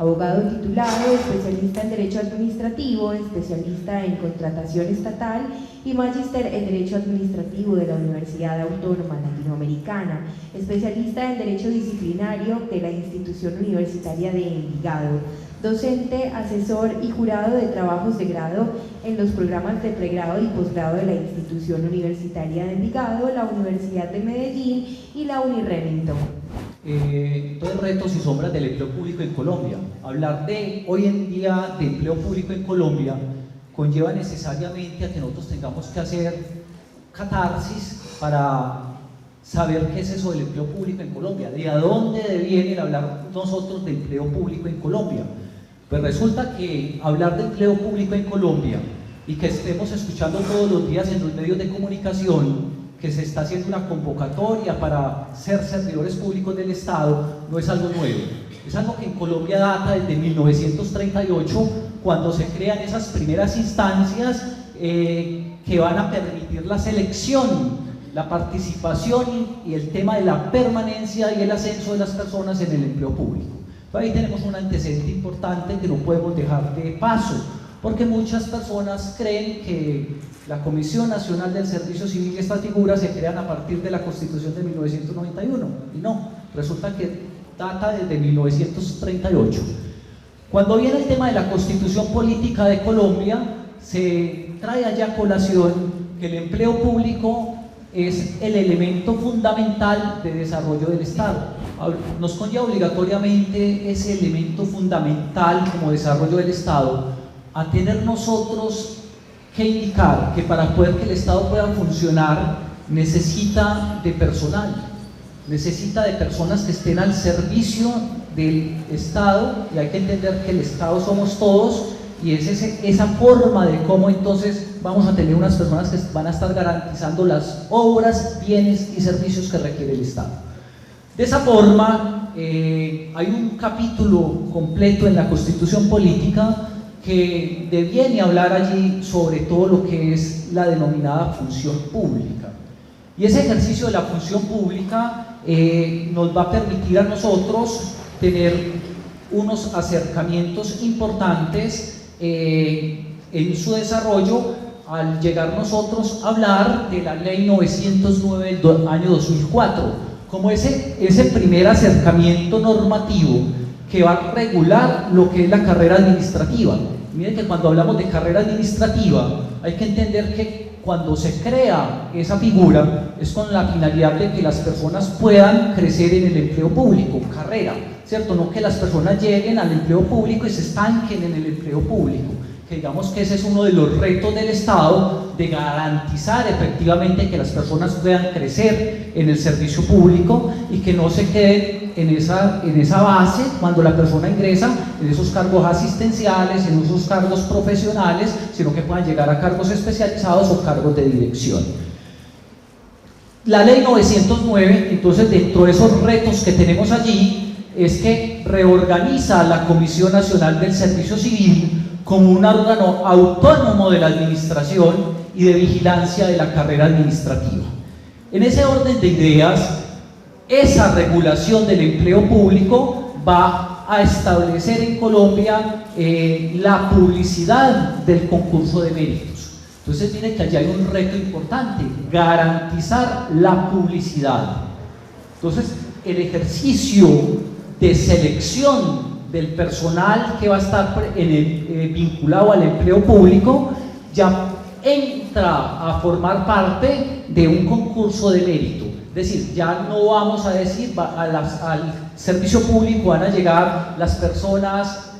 abogado titulado, especialista en Derecho Administrativo, especialista en Contratación Estatal y magíster en Derecho Administrativo de la Universidad Autónoma Latinoamericana, especialista en Derecho Disciplinario de la Institución Universitaria de Envigado, docente, asesor y jurado de trabajos de grado en los programas de pregrado y posgrado de la Institución Universitaria de Envigado, la Universidad de Medellín y la Uniremington. Entonces, retos y sombras del empleo público en Colombia. Hablar de hoy en día de empleo público en Colombia conlleva necesariamente a que nosotros tengamos que hacer catarsis para saber qué es eso del empleo público en Colombia, de a dónde viene el hablar nosotros de empleo público en Colombia. Pues resulta que hablar de empleo público en Colombia y que estemos escuchando todos los días en los medios de comunicación que se está haciendo una convocatoria para ser servidores públicos del Estado, no es algo nuevo. Es algo que en Colombia data desde 1938, cuando se crean esas primeras instancias que van a permitir la selección, la participación y el tema de la permanencia y el ascenso de las personas en el empleo público. Ahí tenemos un antecedente importante que no podemos dejar de paso, porque muchas personas creen que la Comisión Nacional del Servicio Civil y estas figuras se crean a partir de la Constitución de 1991, y no, resulta que data desde 1938. Cuando viene el tema de la Constitución Política de Colombia, se trae allá a colación que el empleo público es el elemento fundamental de desarrollo del Estado. Nos conlleva obligatoriamente ese elemento fundamental como desarrollo del Estado a tener nosotros que indicar que para poder que el Estado pueda funcionar necesita de personal, necesita de personas que estén al servicio del Estado, y hay que entender que el Estado somos todos, y es esa forma de cómo entonces vamos a tener unas personas que van a estar garantizando las obras, bienes y servicios que requiere el Estado. De esa forma, hay un capítulo completo en la Constitución Política que deviene hablar allí sobre todo lo que es la denominada función pública. Y ese ejercicio de la función pública nos va a permitir a nosotros tener unos acercamientos importantes en su desarrollo al llegar nosotros a hablar de la Ley 909 del año 2004, como ese primer acercamiento normativo que va a regular lo que es la carrera administrativa. Miren que cuando hablamos de carrera administrativa hay que entender que cuando se crea esa figura es con la finalidad de que las personas puedan crecer en el empleo público, carrera, ¿cierto? No que las personas lleguen al empleo público y se estanquen en el empleo público, que digamos que ese es uno de los retos del Estado, de garantizar efectivamente que las personas puedan crecer en el servicio público y que no se queden en esa base cuando la persona ingresa en esos cargos asistenciales, en esos cargos profesionales, sino que puedan llegar a cargos especializados o cargos de dirección. La Ley 909, entonces, dentro de esos retos que tenemos allí, es que reorganiza la Comisión Nacional del Servicio Civil como un órgano autónomo de la administración y de vigilancia de la carrera administrativa. En ese orden de ideas, esa regulación del empleo público va a establecer en Colombia la publicidad del concurso de méritos. Entonces, miren que allí hay un reto importante: garantizar la publicidad. Entonces, el ejercicio de selección del personal que va a estar vinculado al empleo público ya entra a formar parte de un concurso de mérito. Es decir, ya no vamos a decir al servicio público van a llegar las personas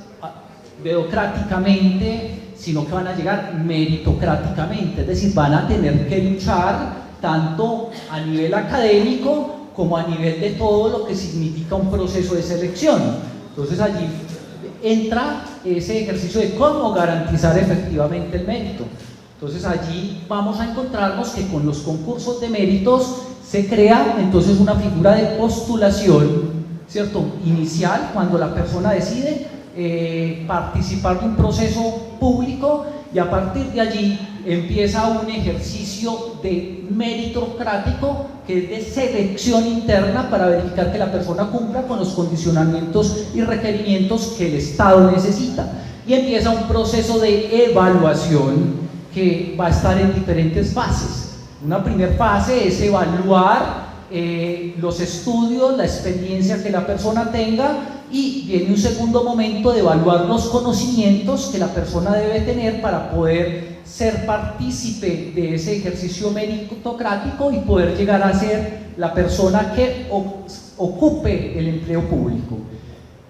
democráticamente, sino que van a llegar meritocráticamente. Es decir, van a tener que luchar tanto a nivel académico como a nivel de todo lo que significa un proceso de selección. Entonces allí entra ese ejercicio de cómo garantizar efectivamente el mérito. Entonces allí vamos a encontrarnos que con los concursos de méritos se crea entonces una figura de postulación, ¿cierto?, inicial, cuando la persona decide participar de un proceso público, y a partir de allí empieza un ejercicio de meritocrático, que es de selección interna para verificar que la persona cumpla con los condicionamientos y requerimientos que el Estado necesita. Y empieza un proceso de evaluación que va a estar en diferentes fases. Una primera fase es evaluar los estudios, la experiencia que la persona tenga, y viene un segundo momento de evaluar los conocimientos que la persona debe tener para poder ser partícipe de ese ejercicio meritocrático y poder llegar a ser la persona que ocupe el empleo público.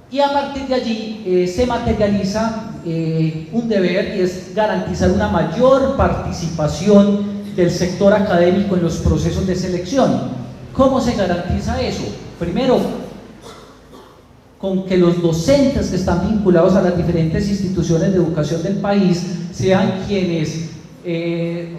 Y a partir de allí se materializa un deber, y es garantizar una mayor participación del sector académico en los procesos de selección. ¿Cómo se garantiza eso? Primero, con que los docentes que están vinculados a las diferentes instituciones de educación del país sean quienes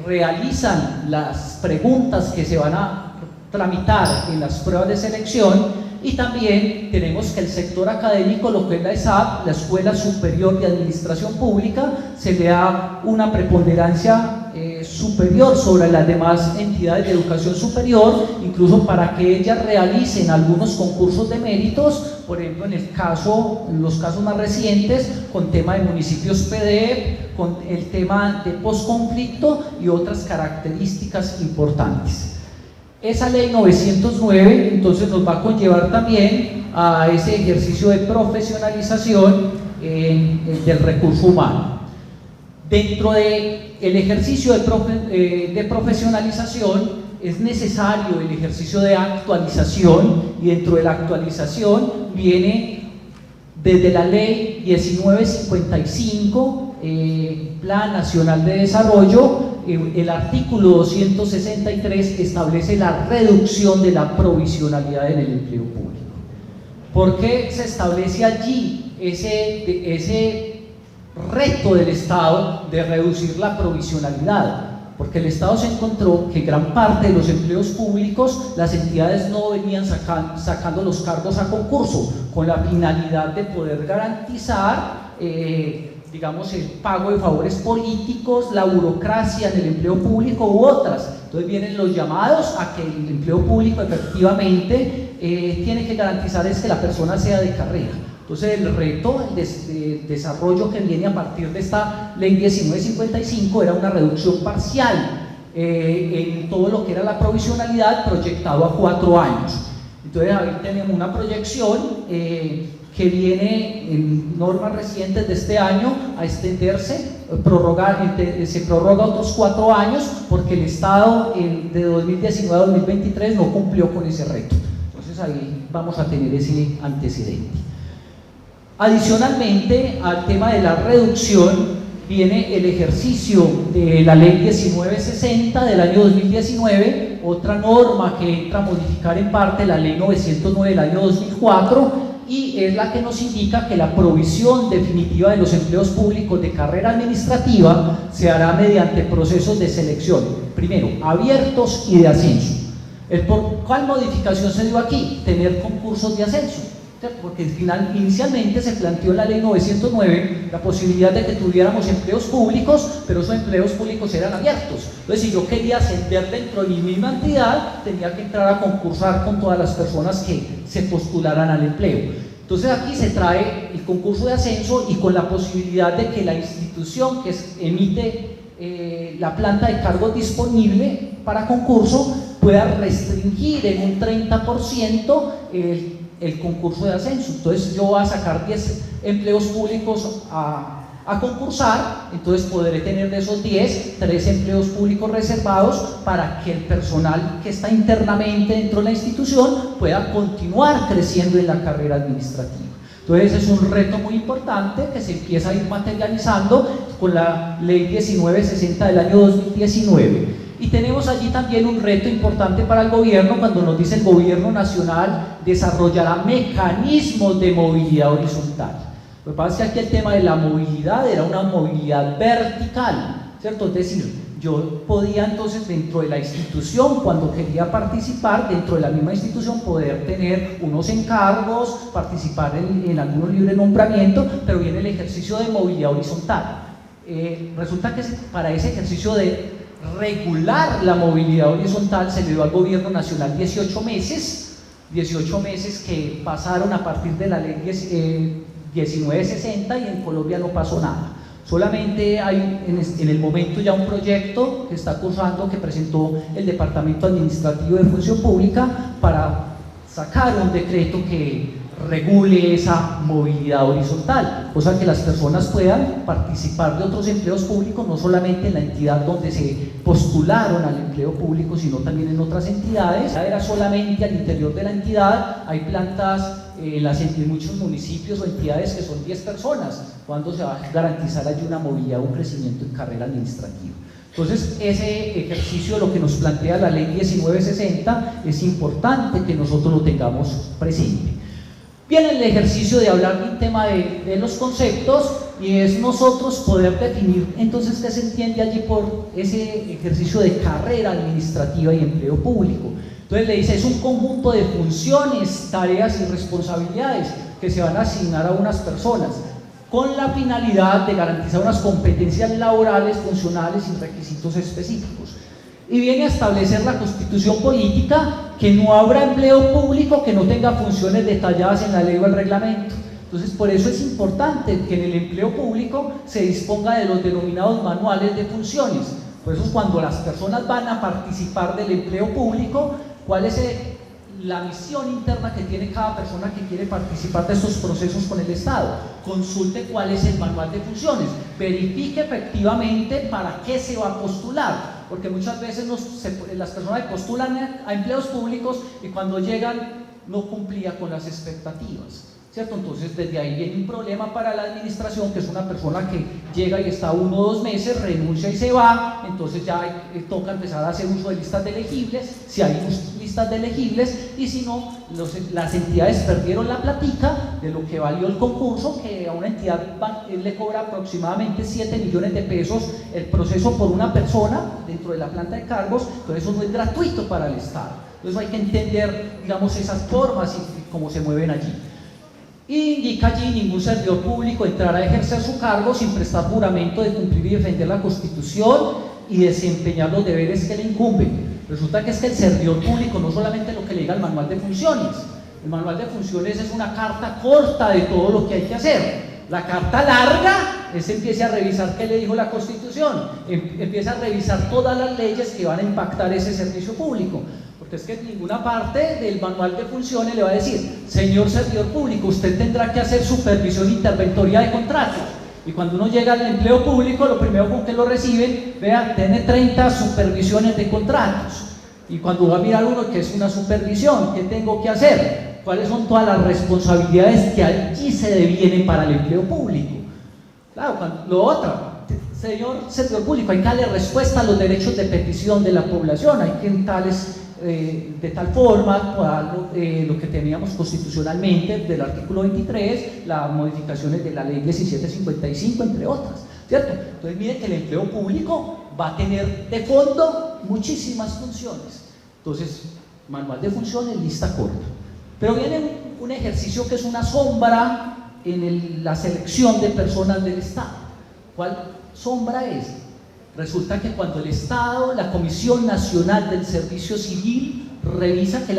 realizan las preguntas que se van a tramitar en las pruebas de selección. Y también tenemos que el sector académico, lo que es la ESAP, la Escuela Superior de Administración Pública, se le da una preponderancia superior sobre las demás entidades de educación superior, incluso para que ellas realicen algunos concursos de méritos, por ejemplo en los casos más recientes, con tema de municipios PDF, con el tema de posconflicto y otras características importantes. Esa ley 909 entonces nos va a conllevar también a ese ejercicio de profesionalización del recurso humano. Dentro del ejercicio de profesionalización es necesario el ejercicio de actualización, y dentro de la actualización viene desde la ley 1955, Plan Nacional de Desarrollo. El artículo 263 establece la reducción de la provisionalidad en el empleo público. ¿Por qué se establece allí ese reto del Estado de reducir la provisionalidad? Porque el Estado se encontró que gran parte de los empleos públicos las entidades no venían sacando los cargos a concurso, con la finalidad de poder garantizar digamos, el pago de favores políticos, la burocracia en el empleo público u otras. Entonces vienen los llamados a que el empleo público efectivamente tiene que garantizar es que la persona sea de carrera. Entonces el reto, el desarrollo que viene a partir de esta ley 1955 era una reducción parcial en todo lo que era la provisionalidad, proyectado a 4 años. Entonces ahí tenemos una proyección que viene en normas recientes de este año a extenderse, se prorroga otros 4 años, porque el Estado de 2019 a 2023 no cumplió con ese reto. Entonces ahí vamos a tener ese antecedente. Adicionalmente al tema de la reducción viene el ejercicio de la ley 1960 del año 2019, otra norma que entra a modificar en parte la ley 909 del año 2004, y es la que nos indica que la provisión definitiva de los empleos públicos de carrera administrativa se hará mediante procesos de selección, primero abiertos y de ascenso. ¿Cuál modificación se dio aquí? Tener concursos de ascenso, ¿cierto? Porque inicialmente se planteó en la ley 909 la posibilidad de que tuviéramos empleos públicos, pero esos empleos públicos eran abiertos. Entonces, si yo quería ascender dentro de mi misma entidad, tenía que entrar a concursar con todas las personas que se postularan al empleo. Entonces aquí se trae el concurso de ascenso, y con la posibilidad de que la institución que emite la planta de cargos disponible para concurso pueda restringir en un 30% el concurso de ascenso. Entonces yo voy a sacar 10 empleos públicos a concursar, entonces podré tener de esos 10, 3 empleos públicos reservados para que el personal que está internamente dentro de la institución pueda continuar creciendo en la carrera administrativa. Entonces es un reto muy importante que se empieza a ir materializando con la ley 1960 del año 2019. Y tenemos allí también un reto importante para el gobierno, cuando nos dice el gobierno nacional desarrollará mecanismos de movilidad horizontal. Lo que pasa es que aquí el tema de la movilidad era una movilidad vertical, ¿cierto? Es decir, yo podía entonces dentro de la institución, cuando quería participar dentro de la misma institución, poder tener unos encargos, participar en algunos libres nombramientos, pero viene el ejercicio de movilidad horizontal. Resulta que para ese ejercicio de regular la movilidad horizontal se le dio al gobierno nacional 18 meses que pasaron a partir de la ley 1960 y en Colombia no pasó nada. Solamente hay en el momento ya un proyecto que está cursando, que presentó el Departamento Administrativo de Función Pública para sacar un decreto que regule esa movilidad horizontal, cosa que las personas puedan participar de otros empleos públicos, no solamente en la entidad donde se postularon al empleo público, sino también en otras entidades. Era solamente al interior de la entidad, hay plantas en muchos municipios o entidades que son 10 personas. ¿Cuándo se va a garantizar allí una movilidad, un crecimiento en carrera administrativa? Entonces, ese ejercicio, lo que nos plantea la ley 1960, es importante que nosotros lo tengamos presente. Viene el ejercicio de hablar del tema de los conceptos, y es nosotros poder definir entonces qué se entiende allí por ese ejercicio de carrera administrativa y empleo público. Entonces le dice, es un conjunto de funciones, tareas y responsabilidades que se van a asignar a unas personas con la finalidad de garantizar unas competencias laborales, funcionales y requisitos específicos. Y viene a establecer la Constitución política que no habrá empleo público que no tenga funciones detalladas en la ley o el reglamento. Entonces, por eso es importante que en el empleo público se disponga de los denominados manuales de funciones. Por eso, cuando las personas van a participar del empleo público, ¿cuál es la misión interna que tiene cada persona que quiere participar de estos procesos con el Estado? Consulte cuál es el manual de funciones, verifique efectivamente para qué se va a postular, porque muchas veces las personas postulan a empleos públicos y cuando llegan no cumplía con las expectativas, ¿cierto? Entonces desde ahí viene un problema para la administración, que es una persona que llega y está 1 o 2 meses, renuncia y se va. Entonces ya toca empezar a hacer uso de listas de elegibles, si hay listas de elegibles, y si no, las entidades perdieron la platica de lo que valió el concurso, que a una entidad le cobra aproximadamente 7 millones de pesos el proceso por una persona dentro de la planta de cargos. Entonces eso no es gratuito para el Estado. Entonces hay que entender, digamos, esas formas y cómo se mueven allí. Y indica allí: ningún servidor público entrará a ejercer su cargo sin prestar juramento de cumplir y defender la Constitución y desempeñar los deberes que le incumben. Resulta que es que el servidor público no solamente lo que le diga el manual de funciones. El manual de funciones es una carta corta de todo lo que hay que hacer. La carta larga es empiece a revisar qué le dijo la Constitución, empieza a revisar todas las leyes que van a impactar ese servicio público. Porque es que en ninguna parte del manual de funciones le va a decir: señor servidor público, usted tendrá que hacer supervisión interventoria de contratos. Y cuando uno llega al empleo público, lo primero con que lo reciben, vea, tiene 30 supervisiones de contratos. Y cuando va a mirar uno qué es una supervisión, qué tengo que hacer, cuáles son todas las responsabilidades que allí se devienen para el empleo público. Claro, lo otro, señor servidor público, hay que darle respuesta a los derechos de petición de la población, hay que de tal forma lo que teníamos constitucionalmente del artículo 23, las modificaciones de la ley 1755, entre otras, ¿cierto? Entonces miren que el empleo público va a tener de fondo muchísimas funciones. Entonces, manual de funciones, lista corta. Pero viene un ejercicio que es una sombra en la selección de personas del Estado. ¿Cuál sombra es? Resulta que cuando el Estado, la Comisión Nacional del Servicio Civil, revisa que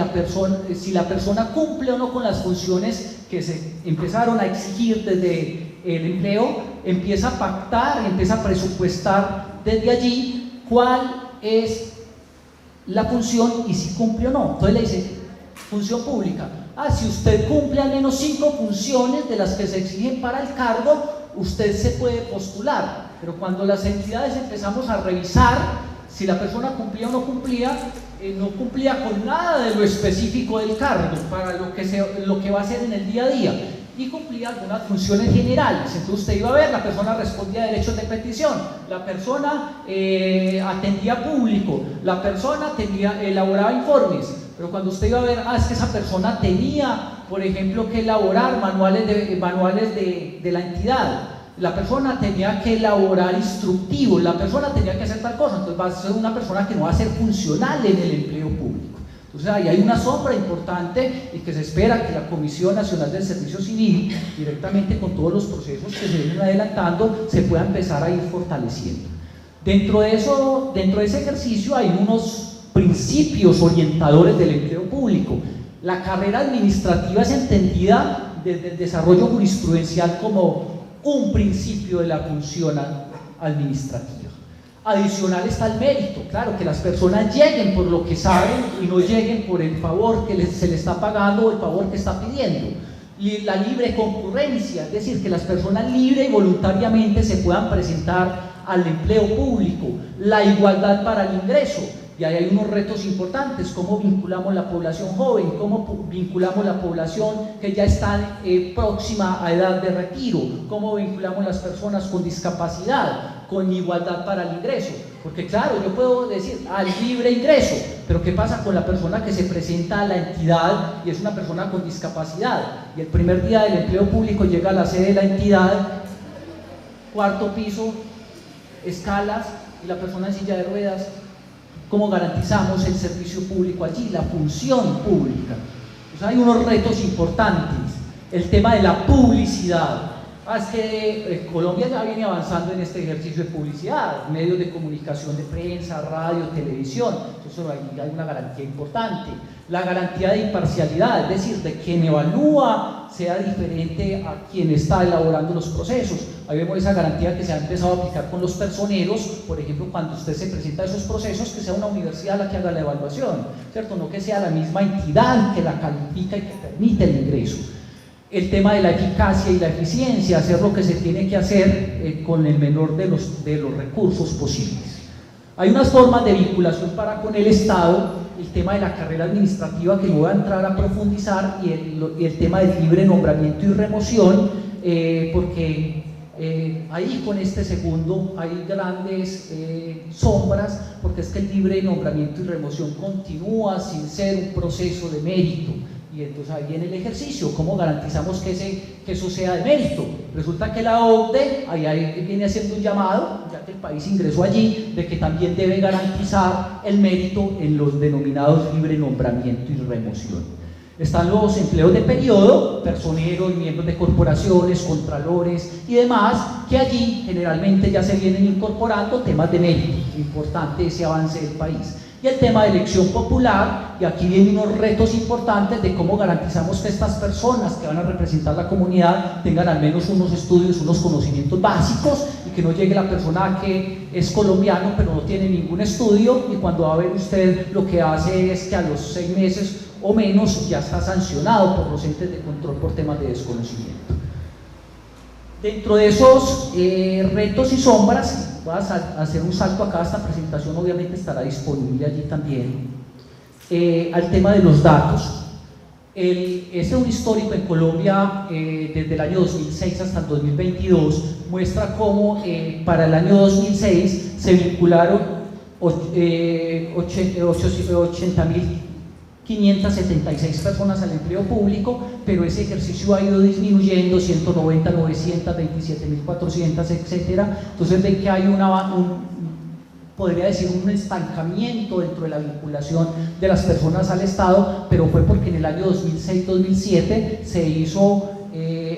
si la persona cumple o no con las funciones que se empezaron a exigir desde el empleo, empieza a pactar, empieza a presupuestar desde allí cuál es la función y si cumple o no. Entonces le dice: función pública, si usted cumple al menos 5 funciones de las que se exigen para el cargo, usted se puede postular. Pero cuando las entidades empezamos a revisar si la persona cumplía o no cumplía con nada de lo específico del cargo para lo que va a hacer en el día a día, y cumplía algunas funciones generales. Entonces usted iba a ver, la persona respondía a derechos de petición, la persona atendía público, la persona elaboraba informes. Pero cuando usted iba a ver, es que esa persona tenía, por ejemplo, que elaborar manuales de la entidad, la persona tenía que elaborar instructivos, la persona tenía que hacer tal cosa, entonces va a ser una persona que no va a ser funcional en el empleo público. Entonces ahí hay una sombra importante y que se espera que la Comisión Nacional del Servicio Civil, directamente con todos los procesos que se vienen adelantando, se pueda empezar a ir fortaleciendo. Dentro de ese ejercicio hay unos principios orientadores del empleo público. La carrera administrativa es entendida desde el desarrollo jurisprudencial como un principio de la función administrativa. Adicional está el mérito, claro, que las personas lleguen por lo que saben y no lleguen por el favor que se les está pagando o el favor que está pidiendo. Y la libre concurrencia, es decir, que las personas libre y voluntariamente se puedan presentar al empleo público. La igualdad para el ingreso, y ahí hay unos retos importantes: cómo vinculamos la población joven, cómo vinculamos la población que ya está próxima a edad de retiro, cómo vinculamos las personas con discapacidad, con igualdad para el ingreso, porque claro, yo puedo decir al libre ingreso, pero ¿qué pasa con la persona que se presenta a la entidad y es una persona con discapacidad? Y el primer día del empleo público llega a la sede de la entidad, cuarto piso, escalas, y la persona en silla de ruedas. ¿Cómo garantizamos el servicio público allí, la función pública? Pues hay unos retos importantes. El tema de la publicidad. Es que Colombia ya viene avanzando en este ejercicio de publicidad, medios de comunicación de prensa, radio, televisión. Entonces ahí hay una garantía importante. La garantía de imparcialidad, es decir, de quien evalúa sea diferente a quien está elaborando los procesos. Ahí vemos esa garantía que se ha empezado a aplicar con los personeros. Por ejemplo, cuando usted se presenta a esos procesos, que sea una universidad la que haga la evaluación, ¿cierto? No que sea la misma entidad que la califica y que permite el ingreso. El tema de la eficacia y la eficiencia, hacer lo que se tiene que hacer con el menor de los recursos posibles. Hay unas formas de vinculación para con el Estado, el tema de la carrera administrativa, que no voy a entrar a profundizar, y el tema del libre nombramiento y remoción, porque ahí con este segundo hay grandes sombras, porque es que el libre nombramiento y remoción continúa sin ser un proceso de mérito. Y entonces ahí viene el ejercicio: ¿cómo garantizamos que eso sea de mérito? Resulta que la OCDE ahí viene haciendo un llamado, ya que el país ingresó allí, de que también debe garantizar el mérito en los denominados libre nombramiento y remoción. Están los empleos de periodo, personeros, miembros de corporaciones, contralores y demás, que allí generalmente ya se vienen incorporando temas de mérito. Importante ese avance del país. Y el tema de elección popular, y aquí vienen unos retos importantes de cómo garantizamos que estas personas que van a representar la comunidad tengan al menos unos estudios, unos conocimientos básicos, y que no llegue la persona que es colombiano pero no tiene ningún estudio, y cuando va a ver usted lo que hace es que a los 6 meses o menos ya está sancionado por los entes de control por temas de desconocimiento. Dentro de esos retos y sombras, voy a hacer un salto acá. Esta presentación obviamente estará disponible allí también, al tema de los datos. Este es un histórico en Colombia desde el año 2006 hasta el 2022, muestra cómo para el año 2006 se vincularon 80.576 personas al empleo público, pero ese ejercicio ha ido disminuyendo, 190, 900, 27.400, etcétera. Entonces ven que hay podría decir un estancamiento dentro de la vinculación de las personas al Estado, pero fue porque en el año 2006-2007 se hizo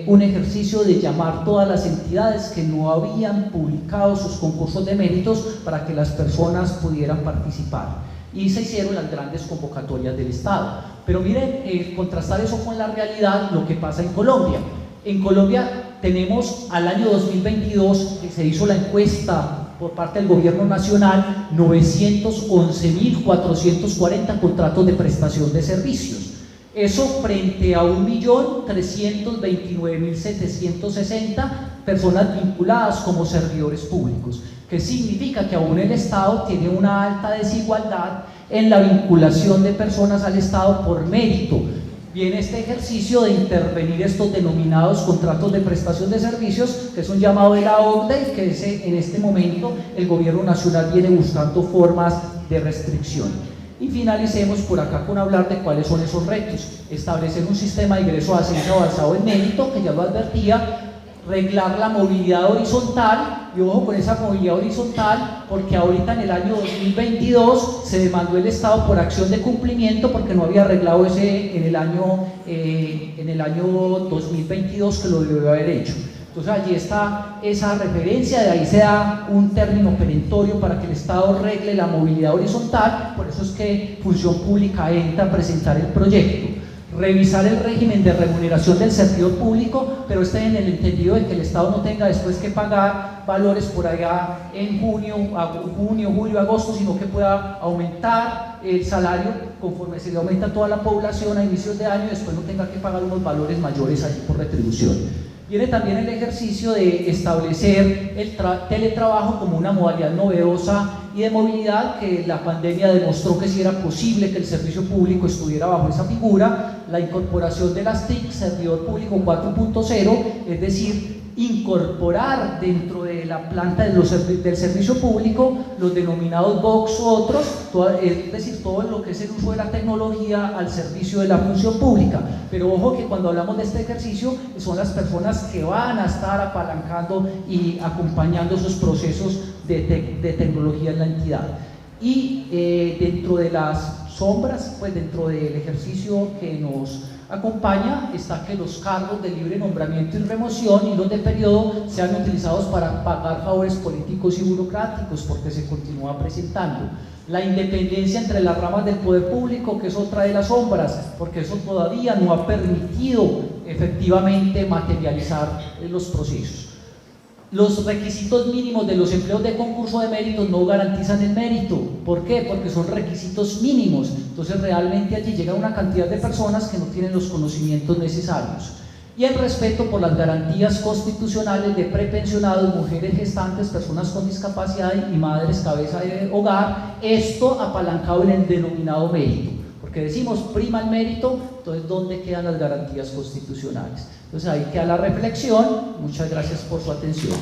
un ejercicio de llamar todas las entidades que no habían publicado sus concursos de méritos para que las personas pudieran participar. Y se hicieron las grandes convocatorias del Estado. Pero miren, contrastar eso con la realidad, lo que pasa en Colombia. En Colombia tenemos al año 2022, que se hizo la encuesta por parte del gobierno nacional, 911.440 contratos de prestación de servicios. Eso frente a 1.329.760 personas vinculadas como servidores públicos, que significa que aún el Estado tiene una alta desigualdad en la vinculación de personas al Estado por mérito. Viene este ejercicio de intervenir estos denominados contratos de prestación de servicios, que es un llamado de la OCDE, que en este momento el gobierno nacional viene buscando formas de restricción. Y finalicemos por acá con hablar de cuáles son esos retos. Establecer un sistema de ingreso a ascenso avanzado en mérito, que ya lo advertía, reglar la movilidad horizontal, y ojo con esa movilidad horizontal, porque ahorita en el año 2022 se demandó el Estado por acción de cumplimiento porque no había arreglado ese en el año 2022 que lo debió haber hecho. Entonces allí está esa referencia, de ahí se da un término perentorio para que el Estado regle la movilidad horizontal, por eso es que Función Pública entra a presentar el proyecto. Revisar el régimen de remuneración del servidor público, pero en el entendido de que el Estado no tenga después que pagar valores por allá en junio, julio, agosto, sino que pueda aumentar el salario conforme se le aumenta a toda la población a inicios de año y después no tenga que pagar unos valores mayores allí por retribución. Viene también el ejercicio de establecer el teletrabajo como una modalidad novedosa y de movilidad, que la pandemia demostró que sí era posible que el servicio público estuviera bajo esa figura. La incorporación de las TIC, Servidor Público 4.0, es decir, incorporar dentro de la planta del servicio público los denominados box u otros, es decir, todo lo que es el uso de la tecnología al servicio de la función pública. Pero ojo que cuando hablamos de este ejercicio son las personas que van a estar apalancando y acompañando esos procesos de tecnología en la entidad. Y dentro de las sombras, pues dentro del ejercicio que nos acompaña está que los cargos de libre nombramiento y remoción y los de periodo sean utilizados para pagar favores políticos y burocráticos, porque se continúa presentando. La independencia entre las ramas del poder público, que es otra de las sombras, porque eso todavía no ha permitido efectivamente materializar los procesos. Los requisitos mínimos de los empleos de concurso de méritos no garantizan el mérito. ¿Por qué? Porque son requisitos mínimos. Entonces realmente allí llega una cantidad de personas que no tienen los conocimientos necesarios. Y el respeto por las garantías constitucionales de prepensionados, mujeres gestantes, personas con discapacidad y madres cabeza de hogar, esto apalancado en el denominado mérito. Porque decimos prima el mérito, entonces ¿dónde quedan las garantías constitucionales? Entonces ahí queda la reflexión. Muchas gracias por su atención.